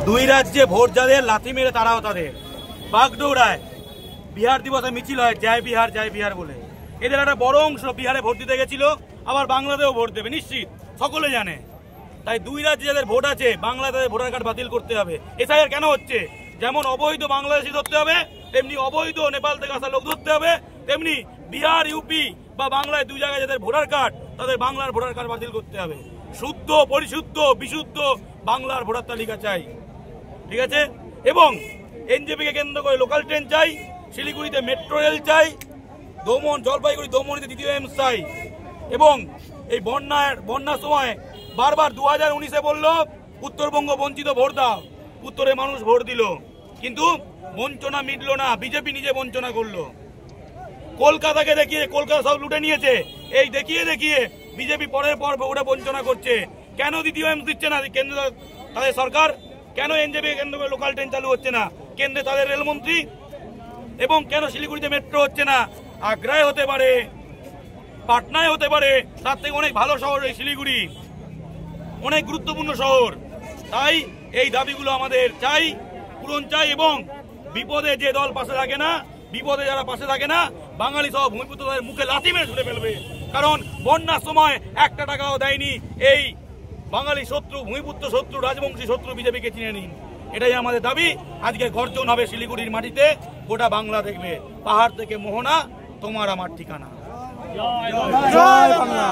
দুই রাজ্যে ভোট যাদের লাথি মেরে তারাও তাদের বাগডোগরায় বিহার দিবসে মিছিল হয় জয় বিহার বলে। এদের একটা বড় অংশ বিহারে ভোট দিতে গেছিল, আবার বাংলাতেও ভোট দেবে নিশ্চিত, সকলে জানে। তাই দুই রাজ্যে যাদের ভোট আছে বাংলায় তাদের ভোটার কার্ড বাতিল করতে হবে। এসআইআর কেন হচ্ছে? যেমন অবৈধ বাংলাদেশি ধরতে হবে, তেমনি অবৈধ নেপাল থেকে আসা লোক ধরতে হবে, তেমনি বিহার ইউপি বা বাংলায় দুই জায়গায় যাদের ভোটার কার্ড তাদের বাংলার ভোটার কার্ড বাতিল করতে হবে। শুদ্ধ পরিশুদ্ধ বিশুদ্ধ বাংলার ভোটার তালিকা চাই, ঠিক আছে? এবং এনজেপিকে কেন্দ্র করে লোকাল ট্রেন চাই, শিলিগুড়িতে মেট্রো রেল চাই, জলপাইগুড়ি দমনিতে দ্বিতীয় এমস চাই। এবং এই বন্যার সময় বারবার 2019-এ বললো উত্তরবঙ্গ বঞ্চিত ভোট দাও, উত্তরে মানুষ ভোট দিল, কিন্তু বঞ্চনা মিটলো না, বিজেপি নিজে বঞ্চনা করলো। কলকাতাকে দেখিয়ে, কলকাতা সব লুটে নিয়েছে, এই দেখিয়ে বিজেপি পরের পর ওটা বঞ্চনা করছে। কেন দ্বিতীয় এমস দিচ্ছে না কেন্দ্র তাদের সরকার? কেন এনজেপি কেন্দ্র করে লোকাল ট্রেন চালু হচ্ছে না কেন্দ্রে তাদের রেলমন্ত্রী? এবং কেন শিলিগুড়িতে মেট্রো হচ্ছে না? আগ্রায় হতে পারে, পাটনায় হতে পারে, তার থেকে অনেক ভালো শহর এই শিলিগুড়ি, অনেক গুরুত্বপূর্ণ শহর। তাই এই দাবিগুলো আমাদের চাই, পূরণ চাই। এবং বিপদে যে দল পাশে থাকে না, বিপদে যারা পাশে থাকে না, বাঙালি সহ ভূমিপুত্র তাদের মুখে লাথি মেরে ছুটে ফেলবে। কারণ বন্যার সময় 1 টাকাও দেয়নি এই বাঙালি শত্রু, ভূমিপুত্র শত্রু, রাজবংশী শত্রু বিজেপিকে চিনে নিন। এটাই আমাদের দাবি। আজকে গর্জন হবে শিলিগুড়ির মাটিতে, গোটা বাংলা দেখবে পাহাড় থেকে মোহনা তোমার আমার ঠিকানা। জয় বাংলা।